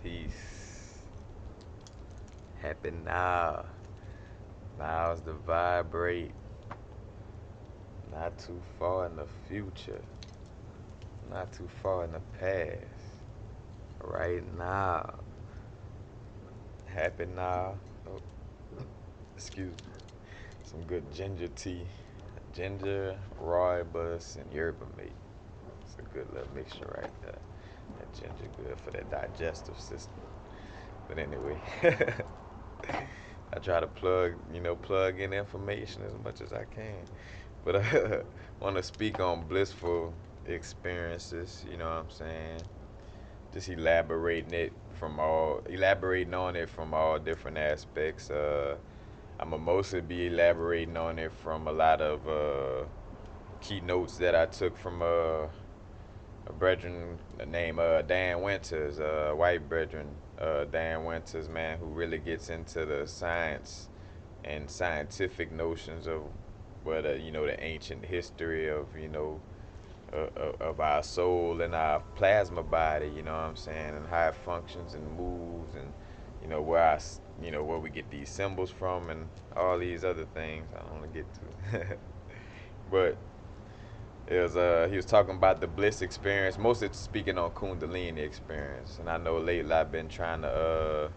Peace. Happy now. Now's the vibrate. Not too far in the future. Not too far in the past. Right now. Happy now. Oh, excuse me. Some good ginger tea. Ginger, rooibos, and yerba mate. It's a good little mixture right there. That ginger good for that digestive system. But anyway, I try to plug in information as much as I can. But I want to speak on blissful experiences. You know what I'm saying? Just elaborating on it from all different aspects. I'm gonna mostly be elaborating on it from a lot of keynotes that I took from a brethren named Dan Winters, white brethren, Dan Winters, man, who really gets into the science and scientific notions of the ancient history of of our soul and our plasma body, you know what I'm saying, and how it functions and moves, and where we get these symbols from, and all these other things I don't want to get to. But he was talking about the bliss experience, mostly speaking on Kundalini experience. And I know lately I've been trying to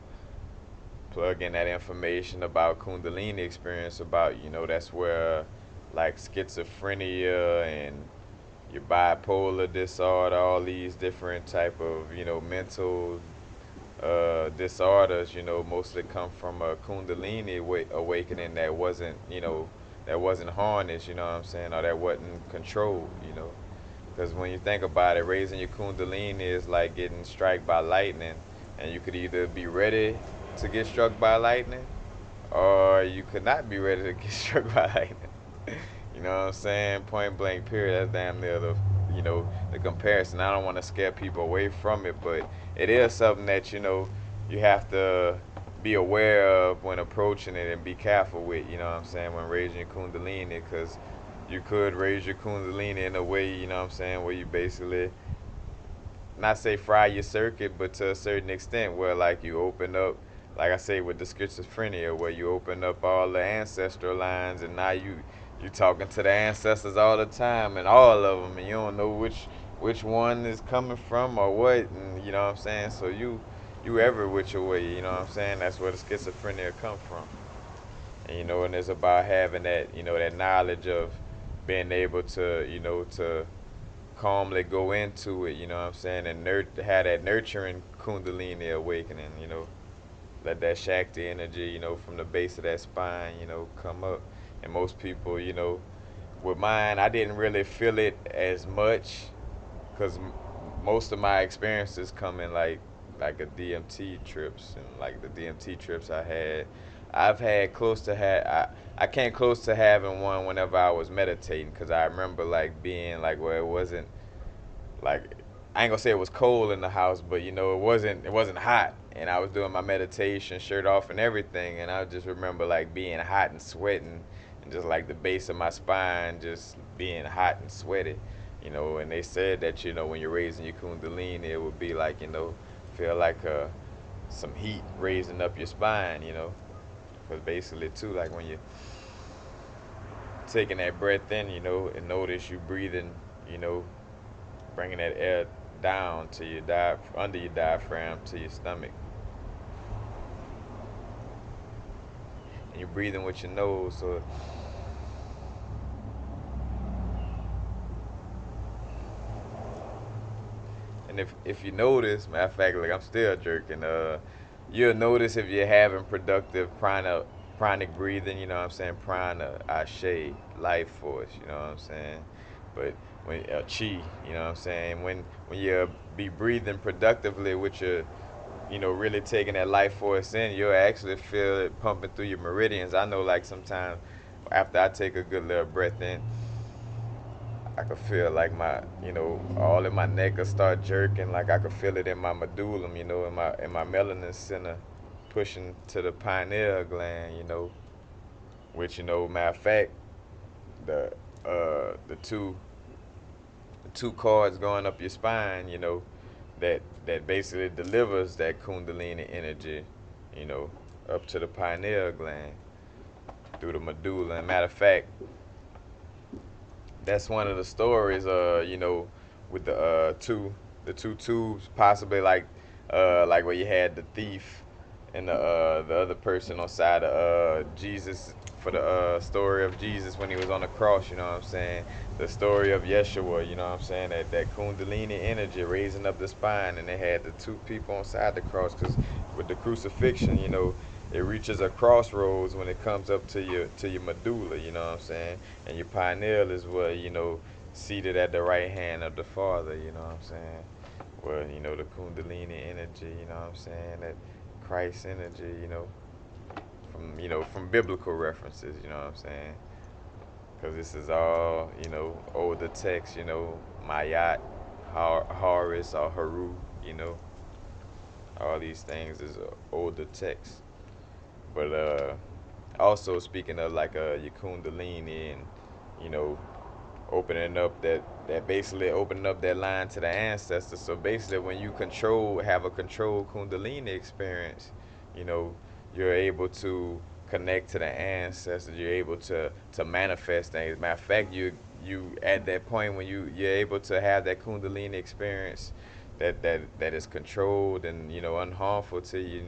plug in that information about Kundalini experience, about that's where like schizophrenia and your bipolar disorder, all these different type of mental disorders, mostly come from a Kundalini awakening that wasn't harnessed, you know what I'm saying, or that wasn't controlled. Because when you think about it, raising your Kundalini is like getting struck by lightning, and you could either be ready to get struck by lightning, or you could not be ready to get struck by lightning. You know what I'm saying? Point blank, period. That's damn near the comparison. I don't want to scare people away from it, but it is something that you have to be aware of when approaching it and be careful with. You know what I'm saying? When raising your Kundalini, because you could raise your Kundalini in a way, you know what I'm saying, where you basically not say fry your circuit, but to a certain extent, where like you open up, like I say with the schizophrenia, where you open up all the ancestral lines, and now you talking to the ancestors all the time, and all of them, and you don't know which one is coming from or what, and you know what I'm saying. So you ever which way, you know what I'm saying. That's where the schizophrenia come from, and it's about having that knowledge of being able to calmly go into it, you know what I'm saying, and have that nurturing Kundalini awakening, let that Shakti energy, from the base of that spine, come up. And most people, with mine, I didn't really feel it as much because most of my experiences come in like a DMT trips, and like the DMT trips I've had close to I came close to having one whenever I was meditating, because I remember like being like where it wasn't like, I ain't gonna say it was cold in the house, but it wasn't hot, and I was doing my meditation, shirt off and everything, and I just remember like being hot and sweating, and just like the base of my spine just being hot and sweaty, and they said that when you're raising your Kundalini, it would be like feel like some heat raising up your spine, because basically too, like when you're taking that breath in, and notice you breathing, you know, bringing that air down to your under your diaphragm to your stomach, and you're breathing with your nose. So, and if you notice, matter of fact, like I'm still jerking. You'll notice if you're having productive pranic breathing. You know what I'm saying? Prana, ashe, life force. You know what I'm saying? But when chi, you know what I'm saying? When you be breathing productively with your really taking that life force in, you'll actually feel it pumping through your meridians. I know, like, sometimes after I take a good little breath in, I could feel like all in my neck will start jerking. Like I could feel it in my medullum, in my melanin center, pushing to the pineal gland, which, matter of fact, the the two cords going up your spine, that basically delivers that Kundalini energy, you know, up to the pineal gland through the medulla. And matter of fact, that's one of the stories. With the two tubes, possibly like where you had the thief and the other person on side of Jesus for the story of Jesus when he was on the cross. You know what I'm saying? The story of Yeshua. You know what I'm saying? That Kundalini energy raising up the spine, and they had the two people on side the cross, because with the crucifixion, it reaches a crossroads when it comes up to your medulla. You know what I'm saying? And your pineal is where, seated at the right hand of the Father. You know what I'm saying? Where, the Kundalini energy. You know what I'm saying? That Christ energy. From biblical references. You know what I'm saying? Because this is all, older text. Mayat, Horus, or Haru. You know, all these things is older text. But also speaking of like your Kundalini and you know opening up that basically opening up that line to the ancestors. So basically, when you have a controlled Kundalini experience, you know, you're able to connect to the ancestors. You're able to manifest things. Matter of fact, you at that point when you're able to have that Kundalini experience that is controlled and unharmful to you.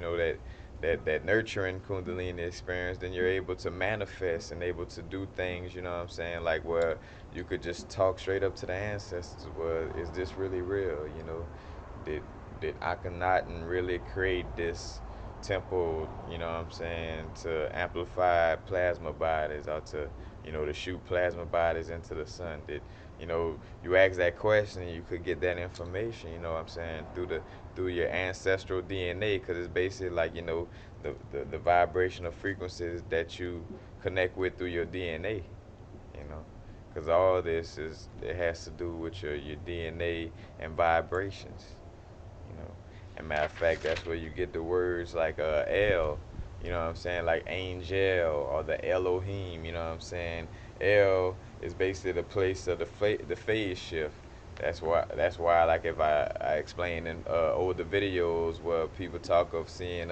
That nurturing Kundalini experience, then you're able to manifest and able to do things. You know what I'm saying? Like where you could just talk straight up to the ancestors. Well, is this really real? Did did Akhenaten really create this temple? You know what I'm saying, to amplify plasma bodies or to shoot plasma bodies into the sun? Did you ask that question, you could get that information. You know what I'm saying, through your ancestral DNA, because it's basically like the vibrational frequencies that you connect with through your DNA. You know, because all this it has to do with your DNA and vibrations. You know, and matter of fact, that's where you get the words like El. You know what I'm saying, like angel or the Elohim. You know what I'm saying. El is basically the place of the phase shift. That's why like if I explain in older videos where people talk of seeing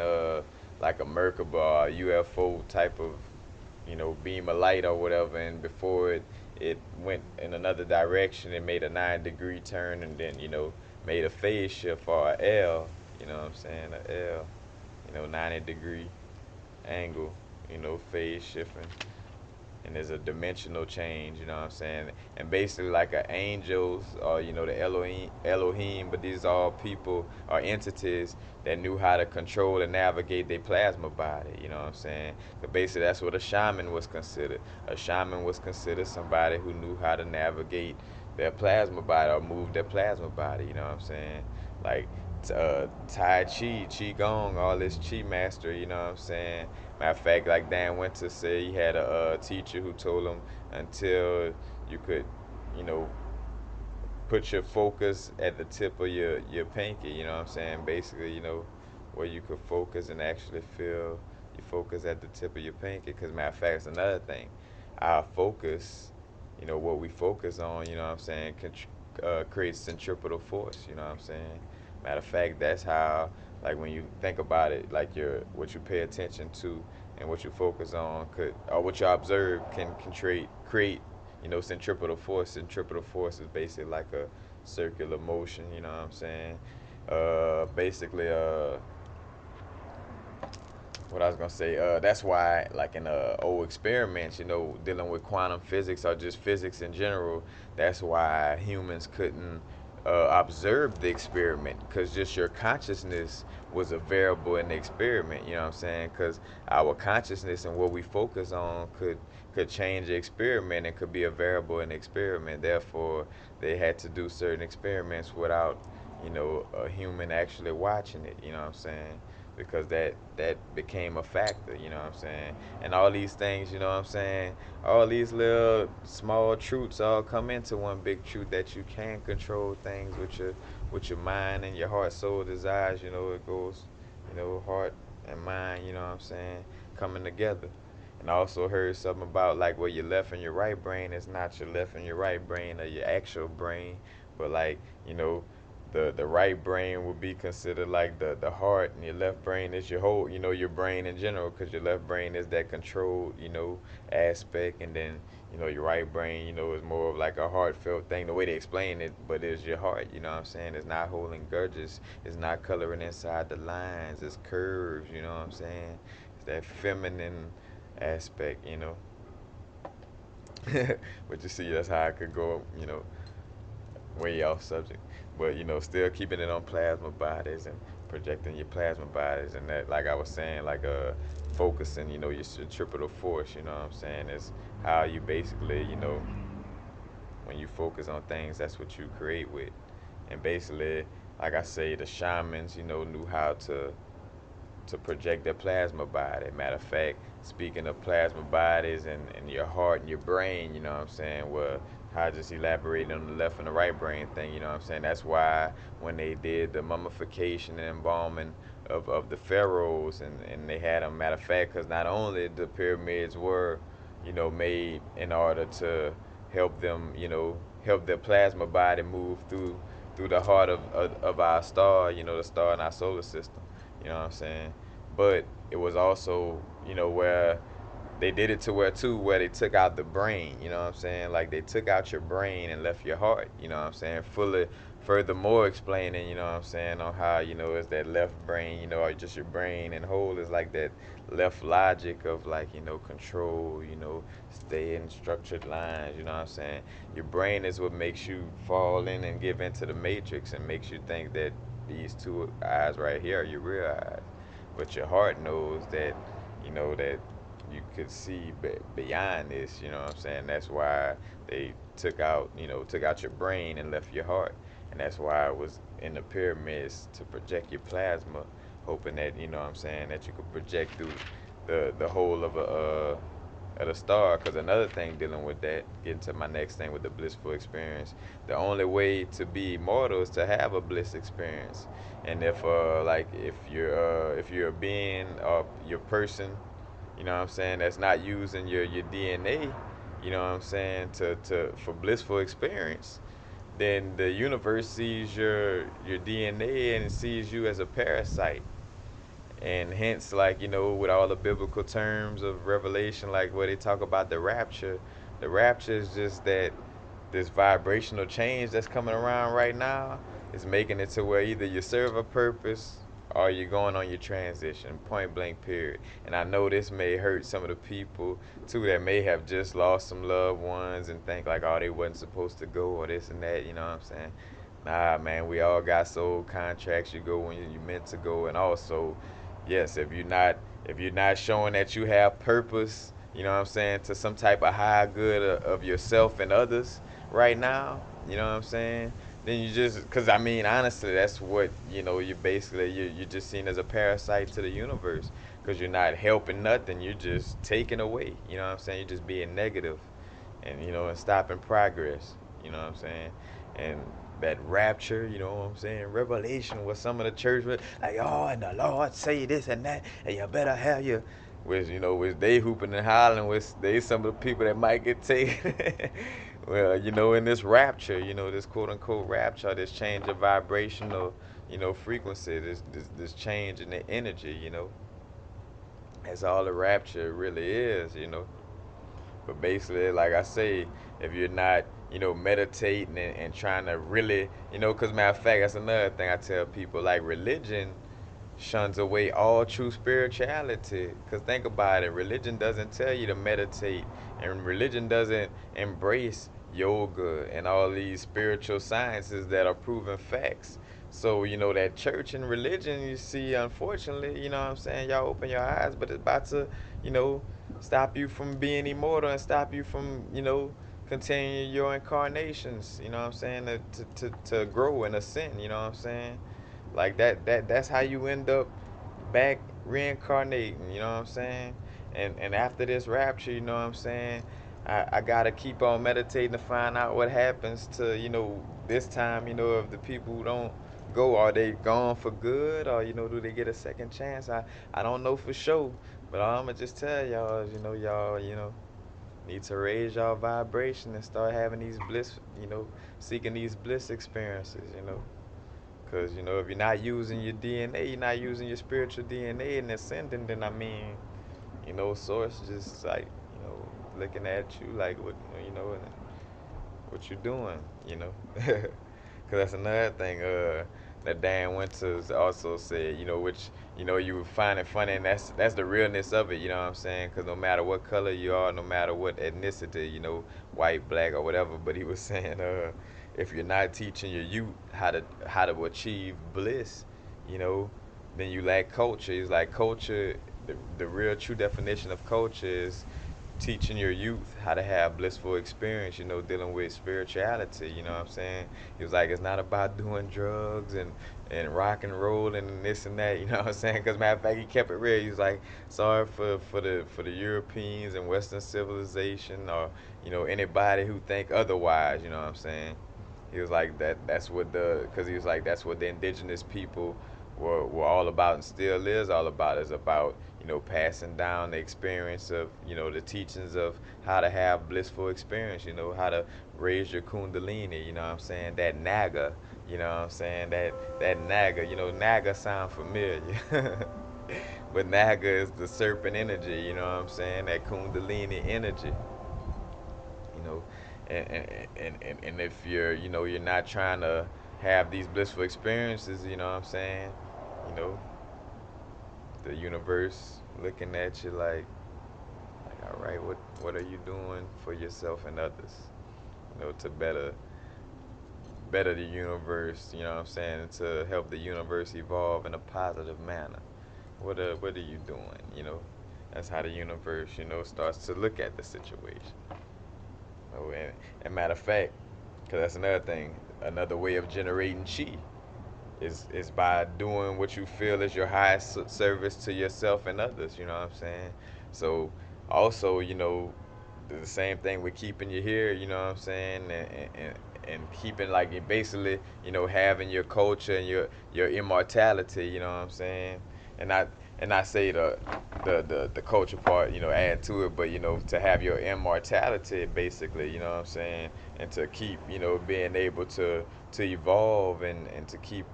like a Merkaba or a UFO type of beam of light or whatever, and before it went in another direction, it made a 9-degree turn, and then made a phase shift or a L. You know what I'm saying, a L. 90-degree angle. Phase shifting, and there's a dimensional change. You know what I'm saying, and basically like a angels or the Elohim, but these are all people or entities that knew how to control and navigate their plasma body. You know what I'm saying? But basically that's what a shaman was considered. A shaman was considered somebody who knew how to navigate their plasma body or move their plasma body. You know what I'm saying? Like Tai Chi, Qi Gong, all this Chi master. You know what I'm saying? Matter of fact, like Dan Winter said, he had a teacher who told him, until you could, you know, put your focus at the tip of your pinky. You know what I'm saying? Basically, where you could focus and actually feel your focus at the tip of your pinky. Because matter of fact, it's another thing. Our focus, what we focus on, you know what I'm saying, creates centripetal force. You know what I'm saying? Matter of fact, that's how, like when you think about it, like what you pay attention to and what you focus on could, or what you observe can create centripetal force. Centripetal force is basically like a circular motion. You know what I'm saying? Basically, what I was gonna say, that's why, like in old experiments, dealing with quantum physics or just physics in general, that's why humans couldn't observe the experiment, because just your consciousness was a variable in the experiment. You know what I'm saying? Because our consciousness and what we focus on could change the experiment and could be a variable in the experiment. Therefore, they had to do certain experiments without a human actually watching it. You know what I'm saying? Because that became a factor. You know what I'm saying? And all these things, you know what I'm saying, all these little small truths all come into one big truth, that you can control things with your mind and your heart, soul, desires. It goes, heart and mind, you know what I'm saying, coming together. And I also heard something about like where your left and your right brain is not your left and your right brain or your actual brain, but like the right brain would be considered like the heart, and your left brain is your whole, your brain in general, because your left brain is that controlled, aspect, and then your right brain, is more of like a heartfelt thing. The way they explain it, but it's your heart. You know what I'm saying? It's not holding grudges. It's not coloring inside the lines. It's curves. You know what I'm saying? It's that feminine aspect. But you see, that's how I could go. Way off subject, but still keeping it on plasma bodies and projecting your plasma bodies, and that, like I was saying, like focusing, your centripetal force. You know what I'm saying? Is how you basically, when you focus on things, that's what you create with, and basically, like I say, the shamans, knew how to project their plasma body. Matter of fact, speaking of plasma bodies and your heart and your brain, you know what I'm saying? Well, I just elaborated on the left and the right brain thing, you know what I'm saying? That's why when they did the mummification and embalming of the pharaohs, and they had them, matter of fact, because not only the pyramids were, made in order to help them, help their plasma body move through the heart of our star, the star in our solar system. You know what I'm saying? But it was also, where they did it to where too, where they took out the brain, you know what I'm saying? Like they took out your brain and left your heart, you know what I'm saying? Fully, furthermore explaining, you know what I'm saying, on how, it's that left brain, or just your brain and whole is like that left logic of like, control, stay in structured lines, you know what I'm saying? Your brain is what makes you fall in and give into the matrix and makes you think that these two eyes right here are your real eyes. But your heart knows that, that you could see beyond this, you know what I'm saying? That's why they took out your brain and left your heart. And that's why it was in the pyramids to project your plasma, hoping that, you know what I'm saying, that you could project through the whole of the star. Because another thing dealing with that, getting to my next thing with the blissful experience, the only way to be immortal is to have a bliss experience. And if like if you're a being or your person, you know what I'm saying, that's not using your DNA, you know what I'm saying, to for blissful experience, then the universe sees your DNA and it sees you as a parasite. And hence, like, with all the biblical terms of revelation, like where they talk about the rapture is just that this vibrational change that's coming around right now is making it to where either you serve a purpose or you're going on your transition, point blank, period. And I know this may hurt some of the people too that may have just lost some loved ones and think like, oh, they wasn't supposed to go or this and that, you know what I'm saying? Nah, man, we all got soul contracts. You go when you meant to go, and also, yes, if you're not showing that you have purpose, you know what I'm saying, to some type of high good of yourself and others right now, you know what I'm saying, then you just, because I mean, honestly, that's what, you're basically, you're just seen as a parasite to the universe, because you're not helping nothing, you're just taking away, you know what I'm saying, you're just being negative, and and stopping progress, you know what I'm saying, and that rapture, you know what I'm saying, revelation, with some of the church was like, oh, and the Lord say this and that, and you better have your, which they hooping and hollering, with they some of the people that might get taken. Well, in this rapture, this quote unquote rapture, this change of vibrational, frequency, this change in the energy, that's all the rapture really is, But basically, like I say, if you're not, meditating and trying to really, because matter of fact, that's another thing I tell people, like religion shuns away all true spirituality. Because think about it, religion doesn't tell you to meditate, and religion doesn't embrace yoga and all these spiritual sciences that are proven facts. So, that church and religion, you see, unfortunately, you know what I'm saying, y'all open your eyes, but it's about to, you know, stop you from being immortal and stop you from, continuing your incarnations, you know what I'm saying, to grow and ascend, you know what I'm saying? Like that's how you end up back reincarnating, you know what I'm saying? And after this rapture, you know what I'm saying? I gotta keep on meditating to find out what happens to, this time, of the people who don't go. Are they gone for good, or do they get a second chance? I don't know for sure. But all I'ma just tell y'all is, y'all, need to raise y'all vibration and start having these bliss, seeking these bliss experiences, Cause if you're not using your DNA, you're not using your spiritual DNA and ascending, then I mean, source just like, looking at you like what and what you doing, you know. Cause that's another thing. That Dan Winters also said, which you would find it funny, and that's the realness of it. You know what I'm saying? Cause no matter what color you are, no matter what ethnicity, white, black, or whatever. But he was saying, if you're not teaching your youth how to achieve bliss, you know, then you lack culture. He's like culture. The real true definition of culture is teaching your youth how to have blissful experience, dealing with spirituality, you know what I'm saying? He was like, it's not about doing drugs and rock and roll and this and that, you know what I'm saying? Because matter of fact, he kept it real. He was like, sorry for the Europeans and Western civilization, or anybody who think otherwise, you know what I'm saying? He was like that's what because he was like that's what the indigenous people were all about and still is all about, is about passing down the experience of the teachings of how to have blissful experience, how to raise your kundalini, you know what I'm saying, that naga, you know what I'm saying, that naga, naga sound familiar. But naga is the serpent energy, you know what I'm saying, that kundalini energy, you know and if you're not trying to have these blissful experiences, you know what I'm saying, you know the universe looking at you like, all right, what are you doing for yourself and others, to better the universe, you know what I'm saying, to help the universe evolve in a positive manner. What are you doing, that's how the universe, starts to look at the situation. Oh, and matter of fact, because that's another thing, another way of generating chi is by doing what you feel is your highest service to yourself and others. You know what I'm saying? So also, the same thing with keeping you here. You know what I'm saying? And keeping like it basically, having your culture and your immortality. You know what I'm saying? And I say the culture part, add to it, but to have your immortality basically, you know what I'm saying, and to keep, being able to evolve and to keep,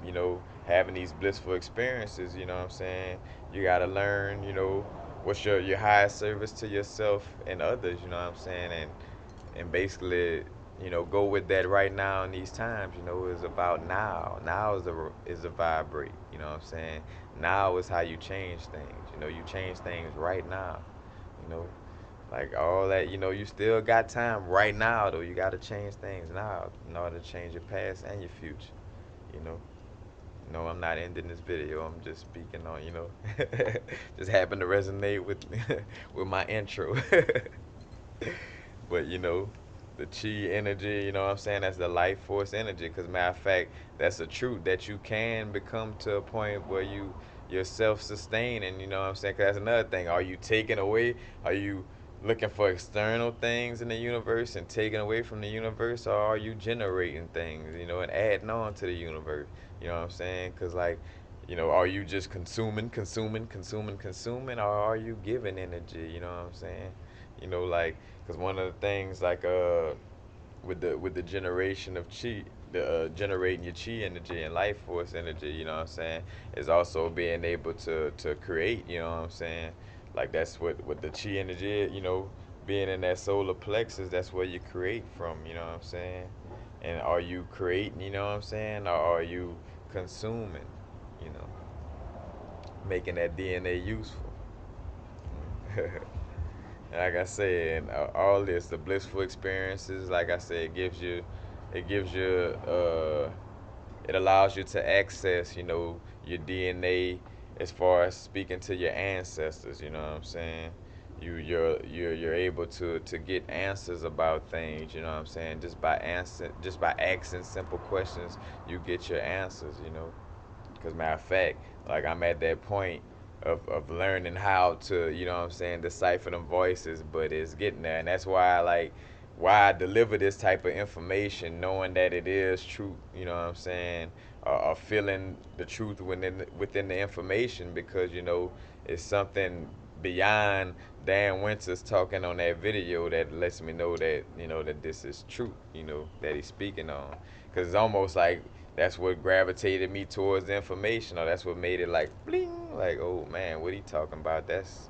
having these blissful experiences, you know what I'm saying. You gotta learn, what's your highest service to yourself and others, you know what I'm saying, and basically, go with that right now in these times. Is about now. Now is a vibrate. You know what I'm saying. Now is how you change things. You change things right now. You know, like all that. You still got time right now though. You got to change things now in order to change your past and your future. You know. No, I'm not ending this video. I'm just speaking on, just happen to resonate with with my intro. But the chi energy, you know what I'm saying? That's the life force energy. Because matter of fact, that's the truth that you can become to a point where you're self-sustaining. You know what I'm saying? Because that's another thing. Are you taking away? Are you looking for external things in the universe and taking away from the universe, or are you generating things? And adding on to the universe. You know what I'm saying? Because like, are you just consuming, or are you giving energy? You know what I'm saying? Like, because one of the things like with the generation of chi, the generating your chi energy and life force energy, you know what I'm saying, is also being able to create, you know what I'm saying. Like that's what the chi energy is, being in that solar plexus, that's where you create from, you know what I'm saying. And are you creating, you know what I'm saying, or are you consuming, you know, making that DNA useful? Like I said, and all this, the blissful experiences, like I said, it gives you, it allows you to access, your DNA as far as speaking to your ancestors. You know what I'm saying? You're able to get answers about things. You know what I'm saying? Just by asking simple questions, you get your answers. Because matter of fact, like I'm at that point of learning how to, what I'm saying, decipher them voices, but it's getting there. And that's why why I deliver this type of information, knowing that it is truth, you know what I'm saying, or feeling the truth within the information, because, it's something beyond Dan Winters talking on that video that lets me know that, that this is truth, that he's speaking on. Because it's almost like that's what gravitated me towards the information, or that's what made it like bling, like, oh man, what he talking about? That's,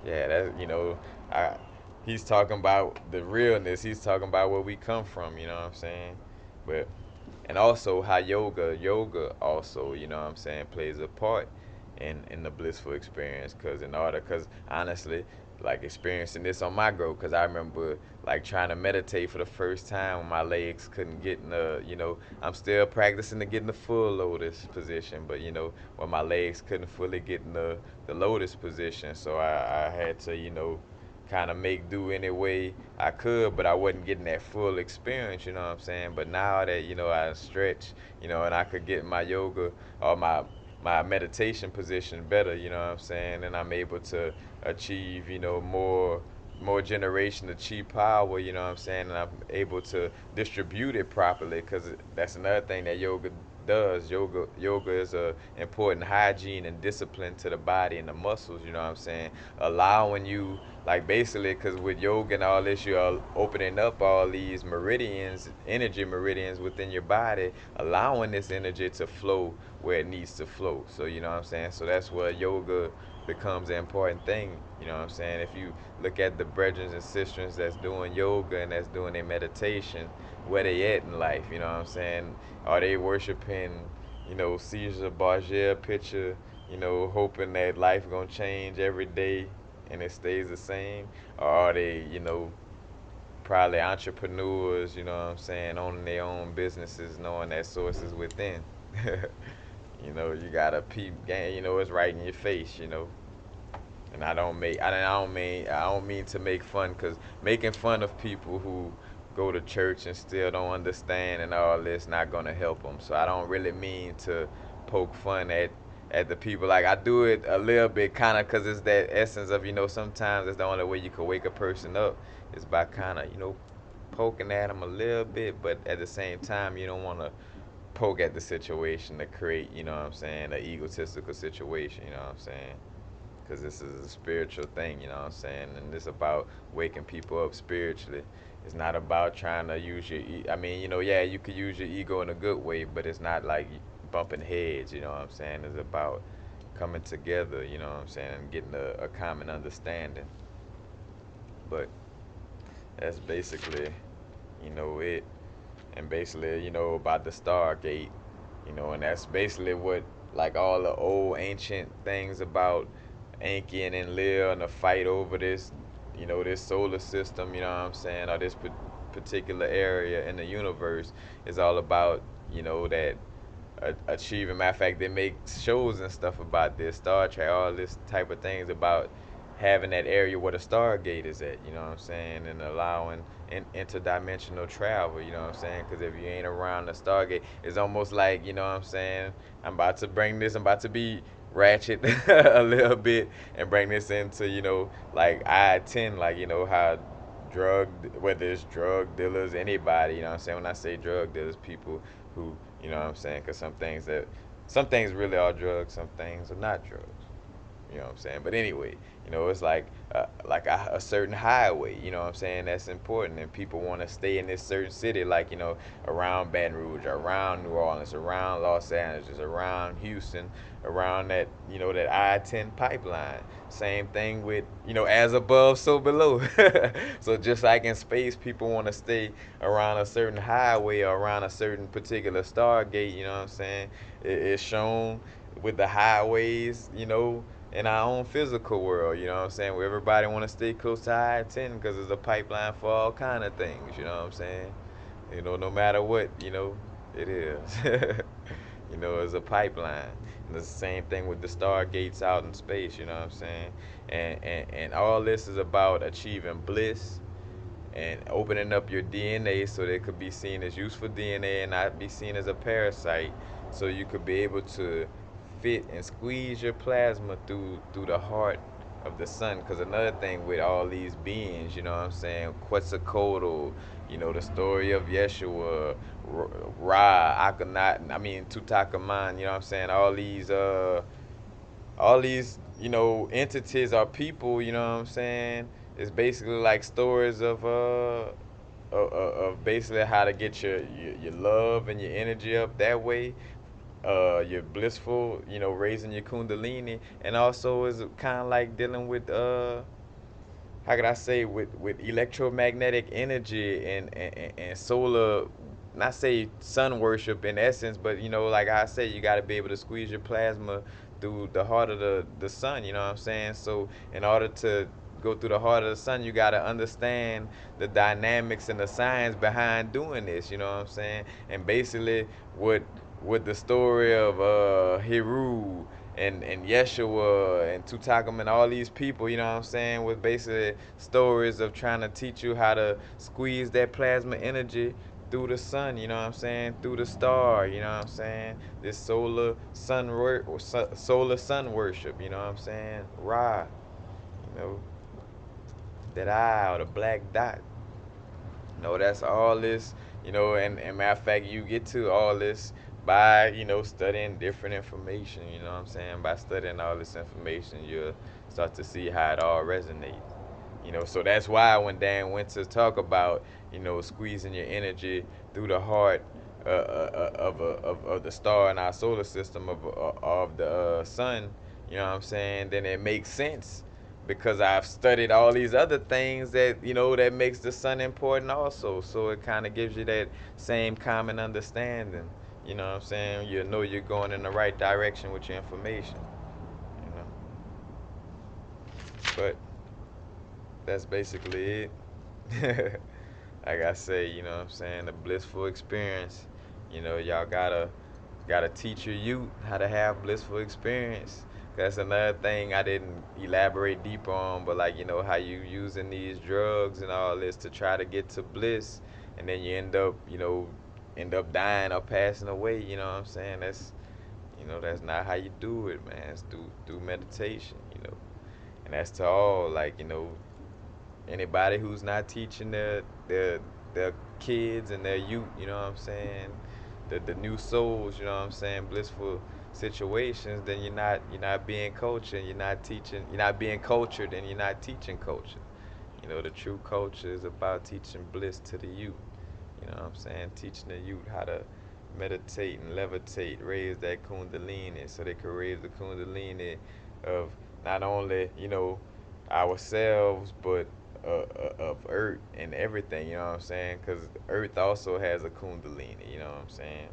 yeah, that, I he's talking about the realness. He's talking about where we come from. You know what I'm saying? But and also how yoga also, you know what I'm saying, plays a part in the blissful experience. Cause honestly, like experiencing this on my growth, cause I remember like trying to meditate for the first time when my legs couldn't get in I'm still practicing to get in the full lotus position, but when my legs couldn't fully get in the lotus position, so I had to, kind of make do any way I could, but I wasn't getting that full experience, you know what I'm saying? But now that, I stretch, and I could get my yoga or my meditation position better, you know what I'm saying? And I'm able to achieve, more generation of chi power, you know what I'm saying? And I'm able to distribute it properly, because that's another thing that yoga does. Yoga is a important hygiene and discipline to the body and the muscles, you know what I'm saying? Allowing you, like, basically, because with yoga and all this, you're opening up all these meridians, energy meridians within your body, allowing this energy to flow where it needs to flow. So, you know what I'm saying? So that's where yoga becomes an important thing, you know what I'm saying? If you look at the brethren and sisters that's doing yoga and that's doing their meditation, where they at in life, you know what I'm saying? Are they worshiping, Caesar Borgia picture, hoping that life gonna change every day and it stays the same? Or are they, probably entrepreneurs, you know what I'm saying, owning their own businesses, knowing that source is within? You gotta peep game, it's right in your face, And I don't mean to make fun, cause making fun of people who go to church and still don't understand and all this not gonna help them. So I don't really mean to poke fun at the people. Like, I do it a little bit, kind of, cause it's that essence of, sometimes it's the only way you can wake a person up is by kind of, poking at them a little bit, but at the same time you don't want to poke at the situation to create, what I'm saying, an egotistical situation, you know what I'm saying? Because this is a spiritual thing, you know what I'm saying? And it's about waking people up spiritually. It's not about trying to use I mean, yeah, you could use your ego in a good way, but it's not like bumping heads, you know what I'm saying? It's about coming together, you know what I'm saying, and getting a common understanding. But that's basically, it. And basically, about the Stargate, and that's basically what, like, all the old ancient things about Anki and Enlil and the fight over this solar system, you know what I'm saying, or this particular area in the universe is all about, that achieving. Matter of fact, they make shows and stuff about this, Star Trek, all this type of things about having that area where the Stargate is at, you know what I'm saying, and allowing interdimensional travel, you know what I'm saying, because if you ain't around the Stargate, it's almost like, you know what I'm saying, I'm about to be ratchet a little bit and bring this into, like I-10, like, how drug, whether it's drug dealers, anybody, you know what I'm saying, when I say drug dealers, people who, you know what I'm saying, because some things really are drugs, some things are not drugs. You know what I'm saying? But anyway, it's like a certain highway, you know what I'm saying, that's important, and people want to stay in this certain city, like, around Baton Rouge, around New Orleans, around Los Angeles, around Houston, around that I-10 pipeline. Same thing with, as above, so below. So just like in space, people want to stay around a certain highway or around a certain particular Stargate, you know what I'm saying? It's shown with the highways, in our own physical world, you know what I'm saying? Where everybody want to stay close to I-10 because there's a pipeline for all kind of things, you know what I'm saying? No matter what, it is. It's a pipeline. And it's the same thing with the stargates out in space, you know what I'm saying? And all this is about achieving bliss and opening up your DNA so that it could be seen as useful DNA and not be seen as a parasite. So you could be able to fit and squeeze your plasma through the heart of the sun. Because another thing with all these beings, you know what I'm saying, Quetzalcoatl, the story of Yeshua, Ra, Akhenaten, I mean Tutankhamun, you know what I'm saying, all these entities are people, you know what I'm saying. It's basically like stories of of basically how to get your love and your energy up that way. Your blissful, raising your kundalini, and also is kind of like dealing with how could I say, with electromagnetic energy and solar, not say sun worship in essence, but like I say, you got to be able to squeeze your plasma through the heart of the sun. You know what I'm saying? So in order to go through the heart of the sun, you got to understand the dynamics and the science behind doing this. You know what I'm saying? And basically, what with the story of Heru and Yeshua and Tutankhamun and all these people, you know what I'm saying, with basically stories of trying to teach you how to squeeze that plasma energy through the sun, you know what I'm saying, through the star, you know what I'm saying, this solar sun worship, you know what I'm saying, Ra, you know, that eye or the black dot. No, that's all this, and matter of fact, you get to all this by, studying different information, you know what I'm saying? By studying all this information, you'll start to see how it all resonates. So that's why when Dan went to talk about, squeezing your energy through the heart of the star in our solar system of the sun, you know what I'm saying? Then it makes sense because I've studied all these other things that that makes the sun important also. So it kind of gives you that same common understanding. You know what I'm saying? You know you're going in the right direction with your information. You know, but that's basically it. Like I say, you know what I'm saying? The blissful experience. Y'all gotta teach your youth how to have blissful experience. That's another thing I didn't elaborate deep on, but like how you using these drugs and all this to try to get to bliss, and then you end up dying or passing away. You know what I'm saying? That's not how you do it, man. It's through meditation. And that's to all, like, anybody who's not teaching their kids and their youth, you know what I'm saying, the new souls, you know what I'm saying, blissful situations, then you're not being cultured, you're not being cultured, and you're not teaching culture. The true culture is about teaching bliss to the youth. You know what I'm saying? Teaching the youth how to meditate and levitate, raise that kundalini so they can raise the kundalini of not only, ourselves, but of earth and everything, you know what I'm saying? Because earth also has a kundalini, you know what I'm saying?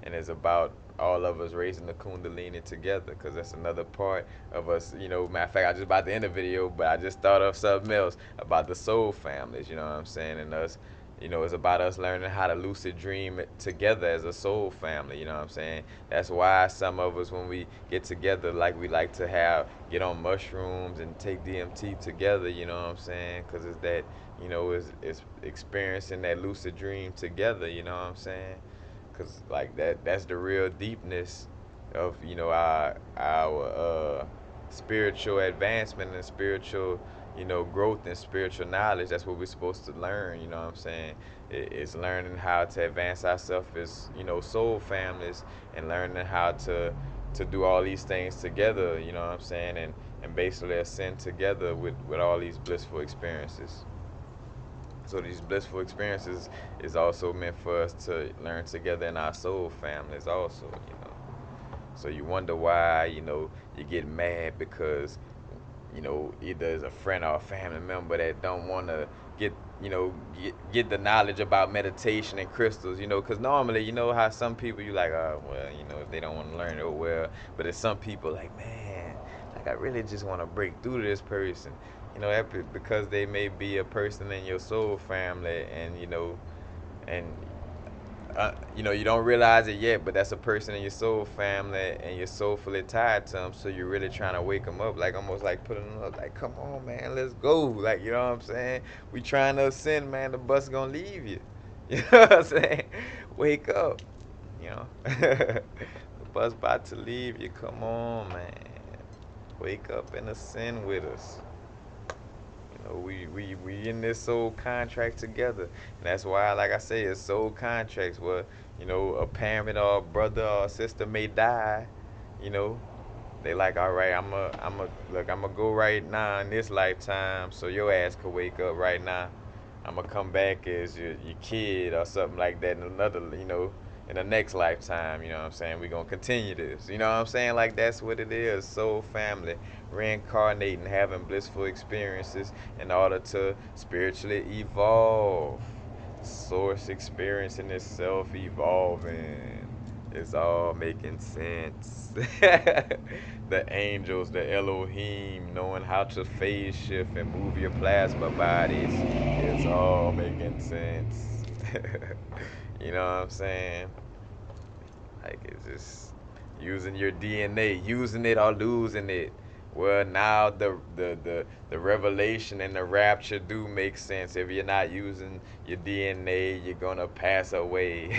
And it's about all of us raising the kundalini together, because that's another part of us. Matter of fact, I just about to end the video, but I just thought of something else about the soul families, you know what I'm saying, and us. It's about us learning how to lucid dream together as a soul family. You know what I'm saying? That's why some of us, when we get together, like we like to get on mushrooms and take DMT together. You know what I'm saying? Because it's that, it's experiencing that lucid dream together. You know what I'm saying? Because like that's the real deepness of our spiritual advancement and spiritual growth and spiritual knowledge. That's what we're supposed to learn. You know what I'm saying? It's learning how to advance ourselves as soul families, and learning how to do all these things together. You know what I'm saying? And basically ascend together with all these blissful experiences. So these blissful experiences is also meant for us to learn together in our soul families also. So you wonder why, you get mad because, either as a friend or a family member that don't want to get, get the knowledge about meditation and crystals, because normally, how some people you like, oh, well, if they don't want to learn it, oh, well, but it's some people like, man, like I really just want to break through to this person, because they may be a person in your soul family, and you don't realize it yet, but that's a person in your soul family, and you're soulfully tied to them. So you're really trying to wake them up, like almost like putting them up, like, come on, man, let's go. Like, you know what I'm saying? We trying to ascend, man. The bus gonna leave you. You know what I'm saying? Wake up. The bus about to leave you. Come on, man. Wake up and ascend with us. We in this soul contract together. And that's why, like I say, it's soul contracts where, a parent or a brother or a sister may die, you know. They like, all right, look, I'm gonna go right now in this lifetime so your ass could wake up right now. I'm gonna come back as your kid or something like that in another, in the next lifetime. You know what I'm saying? We gonna continue this. You know what I'm saying? Like that's what it is. Soul family, reincarnating, having blissful experiences in order to spiritually evolve. Source experiencing itself evolving. It's all making sense. The angels, the Elohim, knowing how to phase shift and move your plasma bodies. It's all making sense. You know what I'm saying? Like it's just using your DNA, using it or losing it. Well, now the revelation and the rapture do make sense. If you're not using your DNA, you're gonna pass away.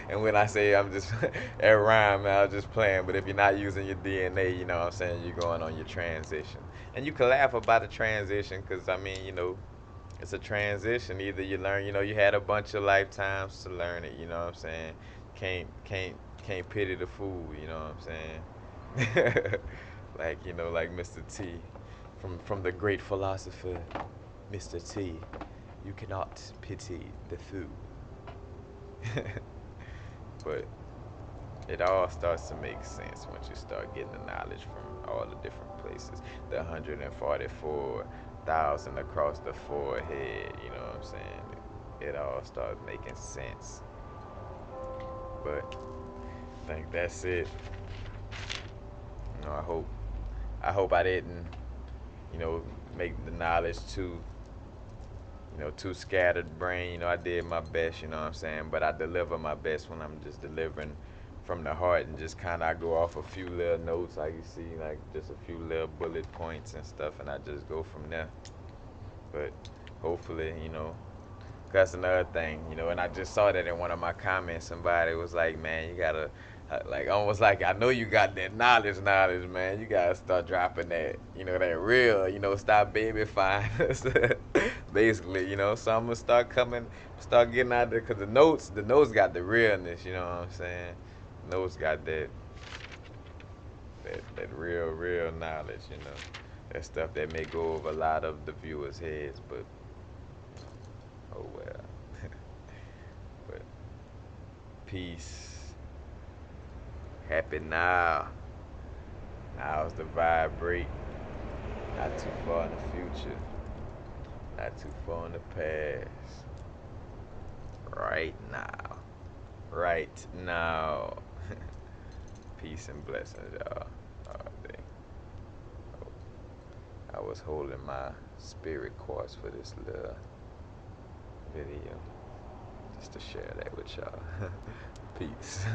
And when I say I'm just at rhyme, I was just playing. But if you're not using your DNA, you know what I'm saying, you're going on your transition. And you can laugh about the transition, cause I mean, it's a transition. Either you learn, you had a bunch of lifetimes to learn it. You know what I'm saying? Can't pity the fool. You know what I'm saying? Like Mr. T, from the great philosopher, Mr. T. You cannot pity the fool. But it all starts to make sense once you start getting the knowledge from all the different places. The 144,000 across the forehead, you know what I'm saying? It all starts making sense. But I think that's it. I hope I didn't, make the knowledge too scattered brain. I did my best, you know what I'm saying? But I deliver my best when I'm just delivering from the heart and just kind of I go off a few little notes, like you see, like just a few little bullet points and stuff, and I just go from there. But hopefully, that's another thing, and I just saw that in one of my comments. Somebody was like, man, you gotta, like, almost like, I know you got that knowledge, man. You gotta start dropping that, that real, stop babyfying us. Basically, so I'm gonna start getting out there, because the notes got the realness, you know what I'm saying? The notes got that real knowledge, that stuff that may go over a lot of the viewers' heads, but oh well. But peace. Happy now. Now's the vibrate. Not too far in the future. Not too far in the past. Right now. Right now. Peace and blessings, y'all. All day. I was holding my spirit quartz for this little video, just to share that with y'all. Peace.